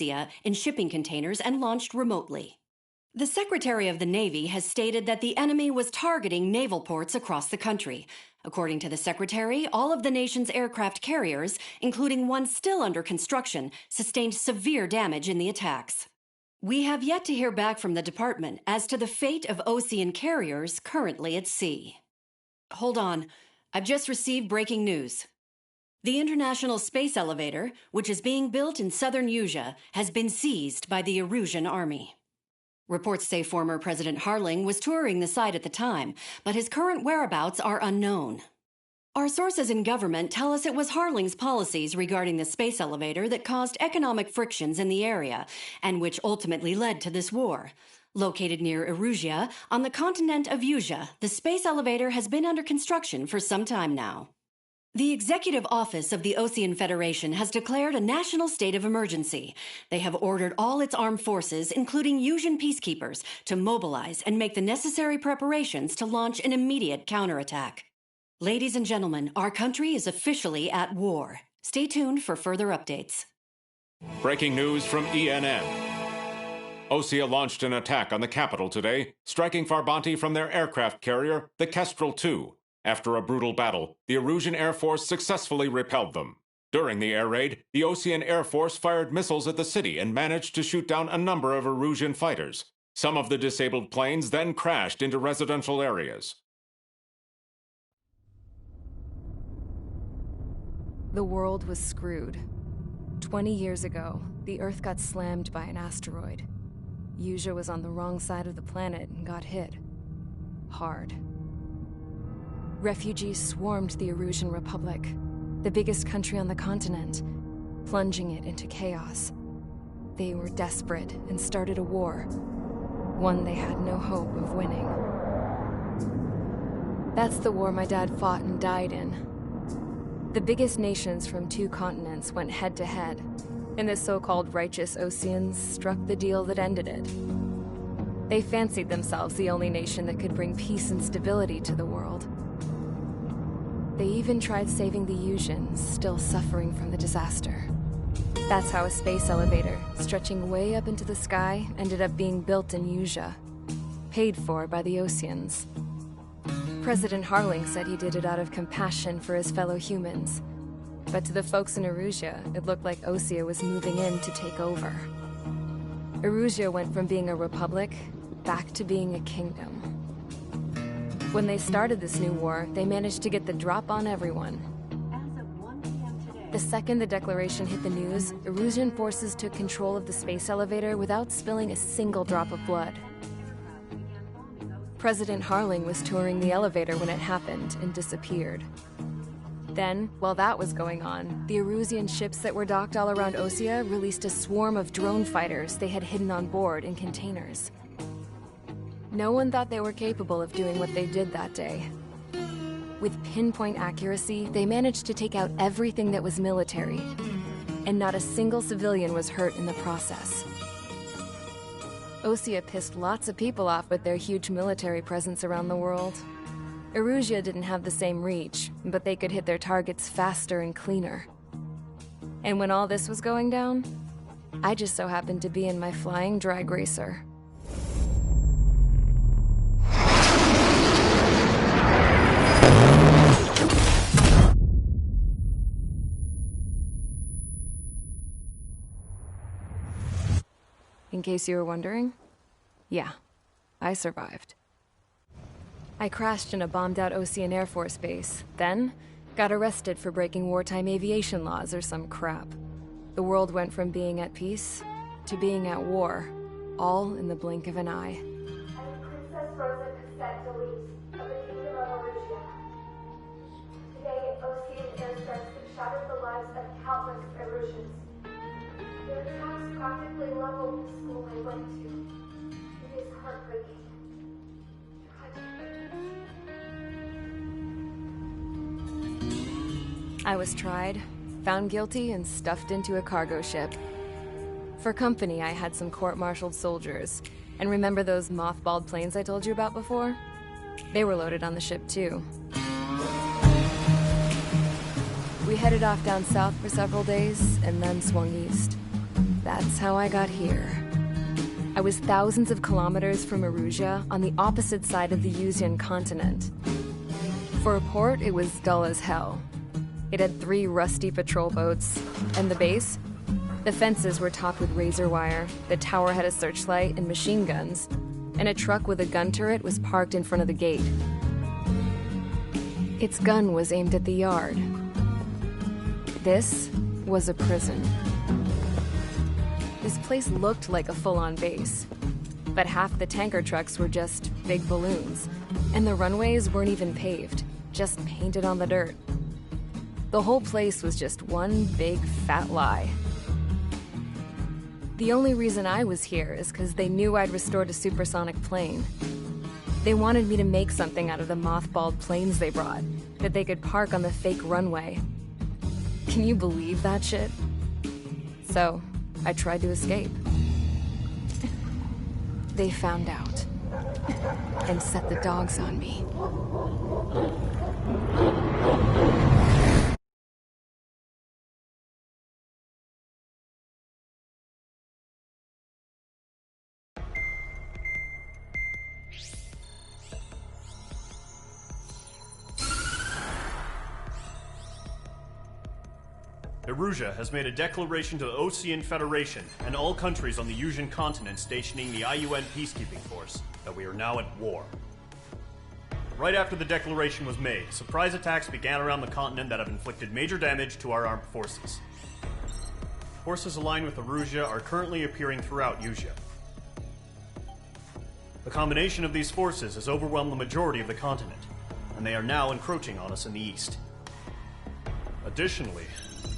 in shipping containers and launched remotely. The Secretary of the Navy has stated that the enemy was targeting naval ports across the country. According to the Secretary, all of the nation's aircraft carriers, including one still under construction, sustained severe damage in the attacks. We have yet to hear back from the department as to the fate of ocean carriers currently at sea. Hold on. I've just received breaking news. The International Space Elevator, which is being built in southern Usea, has been seized by the Erusian Army. Reports say former President Harling was touring the site at the time, but his current whereabouts are unknown. Our sources in government tell us it was Harling's policies regarding the space elevator that caused economic frictions in the area, and which ultimately led to this war. Located near Erusia, on the continent of Usea, the space elevator has been under construction for some time now. The Executive Office of the Ocean Federation has declared a national state of emergency. They have ordered all its armed forces, including Usian peacekeepers, to mobilize and make the necessary preparations to launch an immediate counterattack. Ladies and gentlemen, our country is officially at war. Stay tuned for further updates. Breaking news from ENN. Osea launched an attack on the capital today, striking Farbanti from their aircraft carrier, the Kestrel II. After a brutal battle, the Erusian Air Force successfully repelled them. During the air raid, the Ocean Air Force fired missiles at the city and managed to shoot down a number of Erusian fighters. Some of the disabled planes then crashed into residential areas. The world was screwed. 20 years ago, the Earth got slammed by an asteroid. Usea was on the wrong side of the planet and got hit. Hard. Refugees swarmed the Erusian Republic, the biggest country on the continent, plunging it into chaos. They were desperate and started a war, one they had no hope of winning. That's the war my dad fought and died in. The biggest nations from 2 continents went head-to-head, and the so-called righteous Oceans struck the deal that ended it. They fancied themselves the only nation that could bring peace and stability to the world. They even tried saving the Usians, still suffering from the disaster. That's how a space elevator, stretching way up into the sky, ended up being built in Usea, paid for by the Oceans. President Harling said he did it out of compassion for his fellow humans. But to the folks in Erusia, it looked like Osea was moving in to take over. Erusia went from being a republic back to being a kingdom. When they started this new war, they managed to get the drop on everyone. As of 1 p.m. today, The second the declaration hit the news, Erusian forces took control of the space elevator without spilling a single drop of blood. President Harling was touring the elevator when it happened and disappeared. Then, while that was going on, the Erusian ships that were docked all around Osea released a swarm of drone fighters they had hidden on board in containers. No one thought they were capable of doing what they did that day. With pinpoint accuracy, they managed to take out everything that was military, and not a single civilian was hurt in the process. Osea pissed lots of people off with their huge military presence around the world. Erusia didn't have the same reach, but they could hit their targets faster and cleaner. And when all this was going down, I just so happened to be in my flying drag racer. In case you were wondering, yeah, I survived. I crashed in a bombed-out Ocean Air Force base, then got arrested for breaking wartime aviation laws or some crap. The world went from being at peace to being at war, all in the blink of an eye. Princess Rosa Cassette Delete of the Kingdom of Erusia. Today, Ocean airstrikes have shattered the lives of countless Erusians. Their attacks practically leveled the school I went to. It is heartbreaking. I was tried, found guilty, and stuffed into a cargo ship. For company, I had some court-martialed soldiers. And remember those mothballed planes I told you about before? They were loaded on the ship, too. We headed off down south for several days, and then swung east. That's how I got here. I was thousands of kilometers from Erusia on the opposite side of the Yuzian continent. For a port, it was dull as hell. It had 3 rusty patrol boats, and the base? The fences were topped with razor wire, the tower had a searchlight and machine guns, and a truck with a gun turret was parked in front of the gate. Its gun was aimed at the yard. This was a prison. This place looked like a full-on base, but half the tanker trucks were just big balloons, and the runways weren't even paved, just painted on the dirt. The whole place was just one big fat lie. The only reason I was here is because they knew I'd restored a supersonic plane. They wanted me to make something out of the mothballed planes they brought, that they could park on the fake runway. Can you believe that shit? So, I tried to escape. They found out, and set the dogs on me. Erusia has made a declaration to the Ocean Federation and all countries on the Yuzian continent stationing the IUN peacekeeping force that we are now at war. Right after the declaration was made, surprise attacks began around the continent that have inflicted major damage to our armed forces. Forces aligned with Erusia are currently appearing throughout Yusia. The combination of these forces has overwhelmed the majority of the continent, and they are now encroaching on us in the east. Additionally,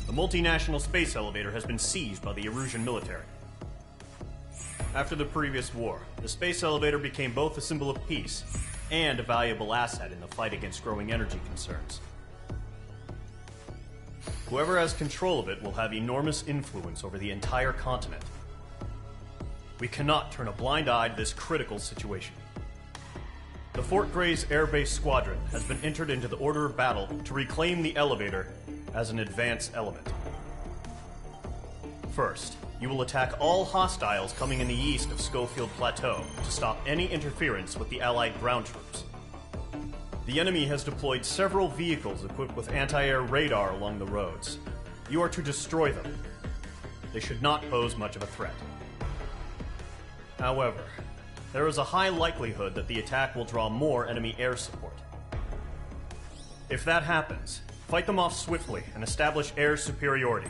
the multinational space elevator has been seized by the Erusian military. After the previous war, the space elevator became both a symbol of peace and a valuable asset in the fight against growing energy concerns. Whoever has control of it will have enormous influence over the entire continent. We cannot turn a blind eye to this critical situation. The Fort Gray's Air Base Squadron has been entered into the order of battle to reclaim the elevator as an advance element. First, you will attack all hostiles coming in the east of Schofield Plateau to stop any interference with the Allied ground troops. The enemy has deployed several vehicles equipped with anti-air radar along the roads. You are to destroy them. They should not pose much of a threat. However, there is a high likelihood that the attack will draw more enemy air support. If that happens, fight them off swiftly and establish air superiority.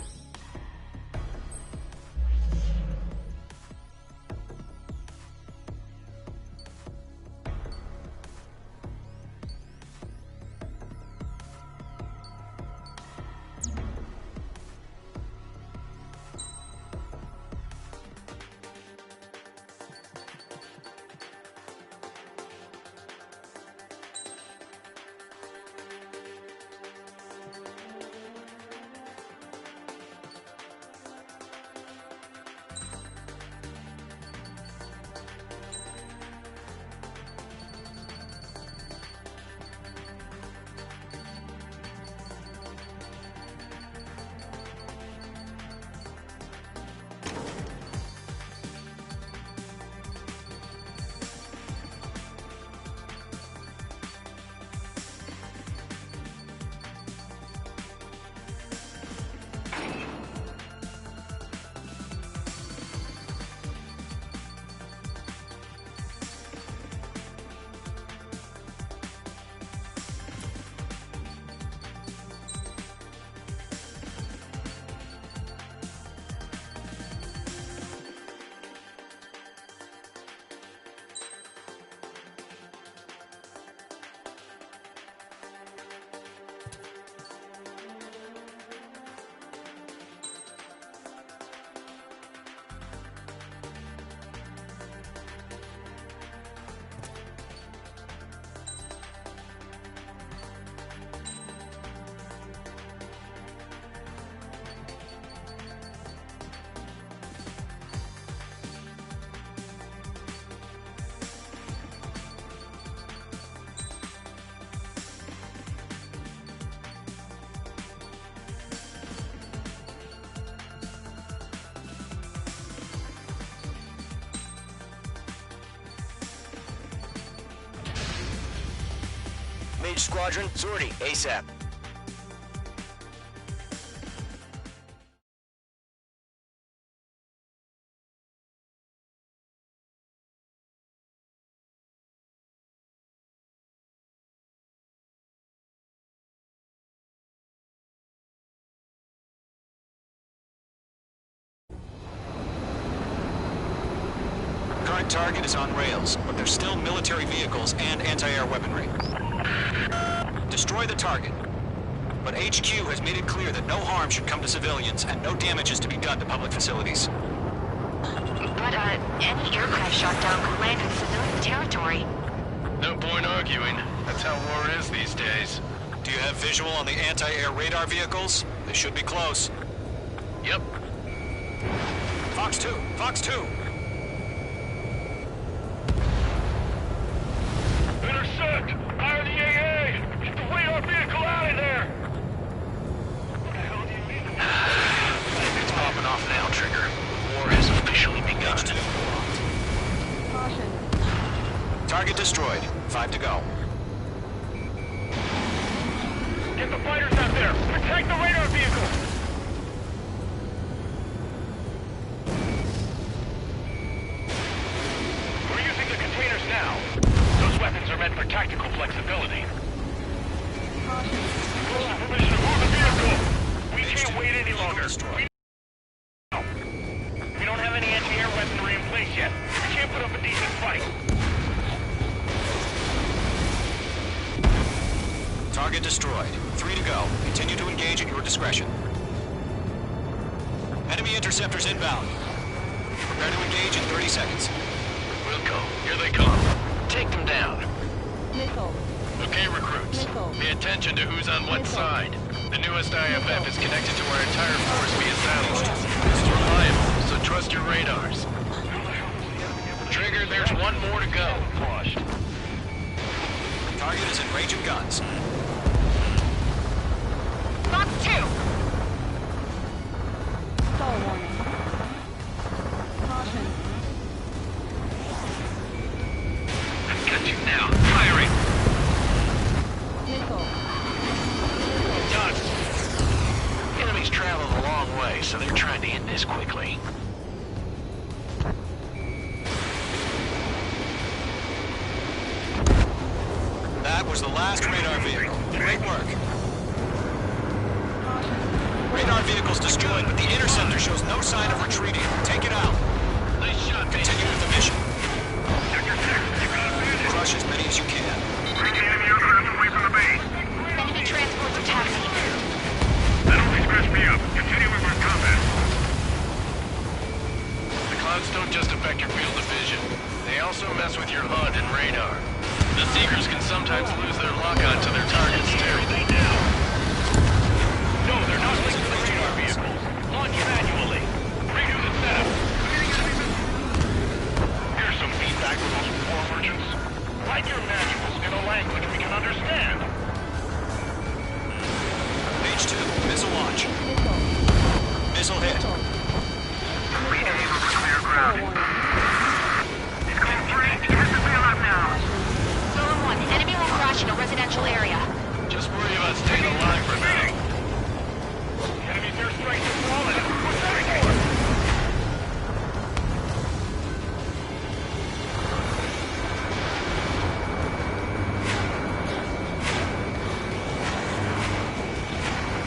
Mage Squadron, sortie, ASAP. Current target is on rails, but there's still military vehicles and anti-air weaponry. Destroy the target. But HQ has made it clear that no harm should come to civilians and no damage is to be done to public facilities. But, any aircraft shot down could land in civilian territory. No point arguing. That's how war is these days. Do you have visual on the anti-air radar vehicles? They should be close. Yep. Fox 2! Fox 2! Intercept! Fire the AA! Get the radar vehicle out of there! What the hell do you mean? It's popping off now, Trigger. War has officially begun. Caution. Target destroyed. 5 to go. Get the fighters out there! Protect the radar vehicle! We're using the containers now. Those weapons are meant for tactical flexibility. Permission to move the vehicle! We can't wait any longer. We don't have any anti-air weaponry in place yet. We can't put up a decent fight. Target destroyed. 3 to go. Continue to engage at your discretion. Enemy interceptors inbound. Prepare to engage in 30 seconds. Wilco, here they come. Take them down. Missile. Okay, recruits. Missile. Pay attention to who's on what Missile. side. The newest IFF is connected to our entire force via satellite. It's reliable, so trust your radars. Trigger, there's one more to go. Target is in range of guns. Fox 2! Stall warning. Caution. I've got you now. Firing! Missile. Done. Enemies traveled a long way, so they're trying to end this quickly. That was the last radar vehicle. Great work. Radar vehicle's destroyed, but the interceptor shows no sign of retreating. Take it out. Nice shot, mate. Continue with the mission. Crush as many as you can. Enemy transports are taxiing. That only scratched me up. Continue with our combat. The clouds don't just affect your field of vision. They also mess with your HUD and radar. The Seekers can sometimes lose their lock-on to their targets, too. No, they're not linked to the radar vehicles. Launch manually. Redo the setup. Here's some feedback from those war merchants. Write your manuals in a language we can understand. Page 2, missile launch. Missile hit. Zone 1, enemy will crash in a residential area. Just worry about staying alive for now. Enemy's airstrikes have fallen. What's that for?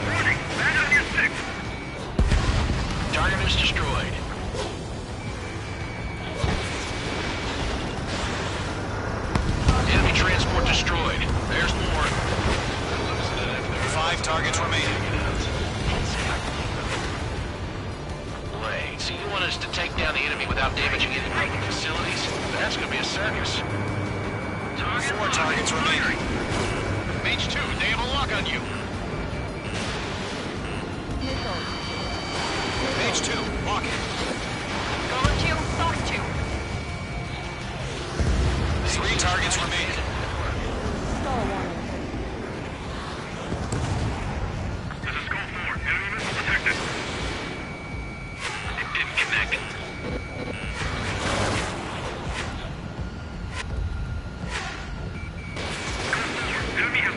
Warning, back on your 6. Target is destroyed. Enemy transport destroyed. There's more. 5 targets remaining. Wait, so you want us to take down the enemy without damaging any public facilities? That's gonna be a circus. 4 targets remaining. Mage 2, they have a lock on you. Missile. Page 2, lock it. Golem 2, Fox 2. 3 targets remaining. Stall warning. This is Gold 4. Enemy missile detected. It didn't connect. Enemy has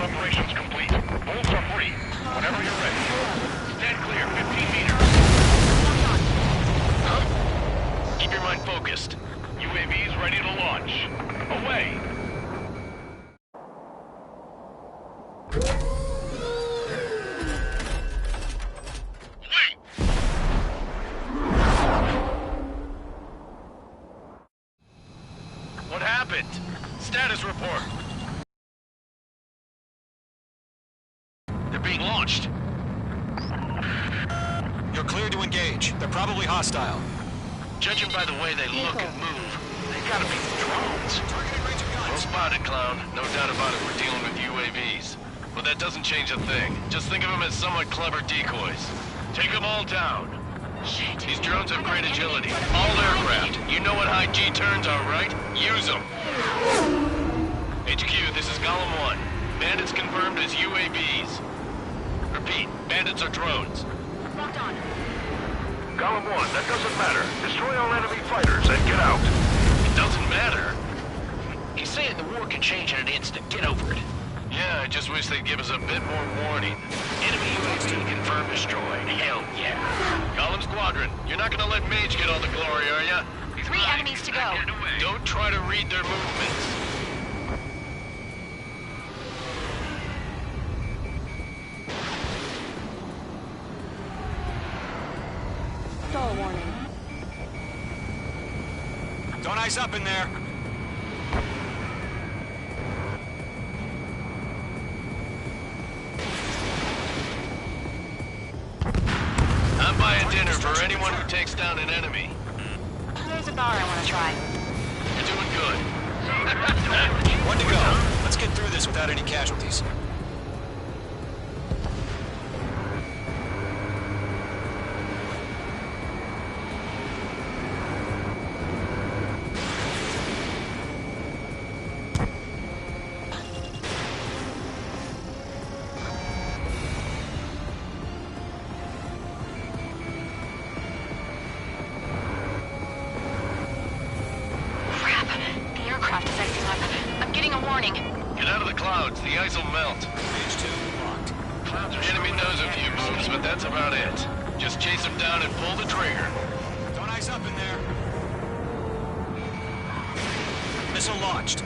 operations complete. Bolts are free. Whenever you're ready. Stand clear, 15 meters. Huh? Keep your mind focused. UAVs ready to launch. Away! What happened? Status report. They're being launched. You're clear to engage. They're probably hostile. Judging by the way they look and move, they gotta be drones. Well spotted, clown. No doubt about it, we're dealing with UAVs. But that doesn't change a thing. Just think of them as somewhat clever decoys. Take them all down. Shit. These drones have great agility. All aircraft. You know what high G turns are, right? Use them. HQ, this is Column 1. Bandits confirmed as UAVs. Repeat, bandits are drones. Locked on. Column 1, that doesn't matter. Destroy all enemy fighters and get out. It doesn't matter. He's saying the war can change in an instant. Get over it. Yeah, I just wish they'd give us a bit more warning. Enemy UAV confirmed destroyed. Hell yeah. Column Squadron, you're not gonna let Mage get all the glory, are ya? 3 enemies to go. Don't try to read their movements. Stall warning. Don't ice up in there. I'm buying dinner for anyone who takes down an enemy. There's a bar I want to try. You're doing good. One to go. Let's get through this without any casualties. Crap. The aircraft is acting up. I'm getting a warning. Get out of the clouds, the ice will melt. Phase 2 locked. The enemy knows a few moves, but that's about it. Just chase them down and pull the trigger. Don't ice up in there. Missile launched.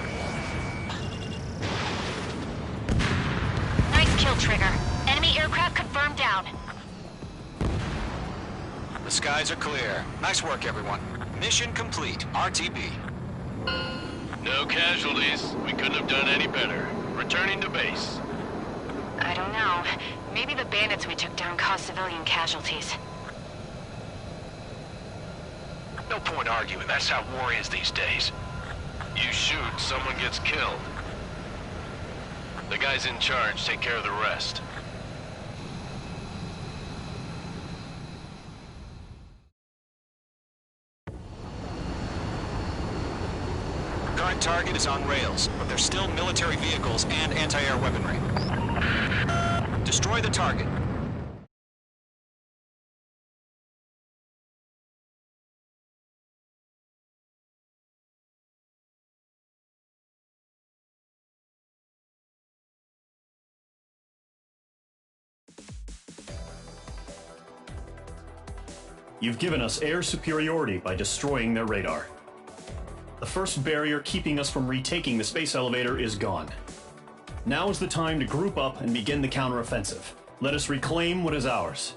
Nice kill, Trigger. Enemy aircraft confirmed down. The skies are clear. Nice work, everyone. Mission complete. RTB. No casualties. We couldn't have done any better. Returning to base. I don't know. Maybe the bandits we took down caused civilian casualties. No point arguing. That's how war is these days. You shoot, someone gets killed. The guys in charge take care of the rest. Current target is on rails, but there's still military vehicles and anti-air weaponry. Destroy the target. You've given us air superiority by destroying their radar. The first barrier keeping us from retaking the space elevator is gone. Now is the time to group up and begin the counteroffensive. Let us reclaim what is ours.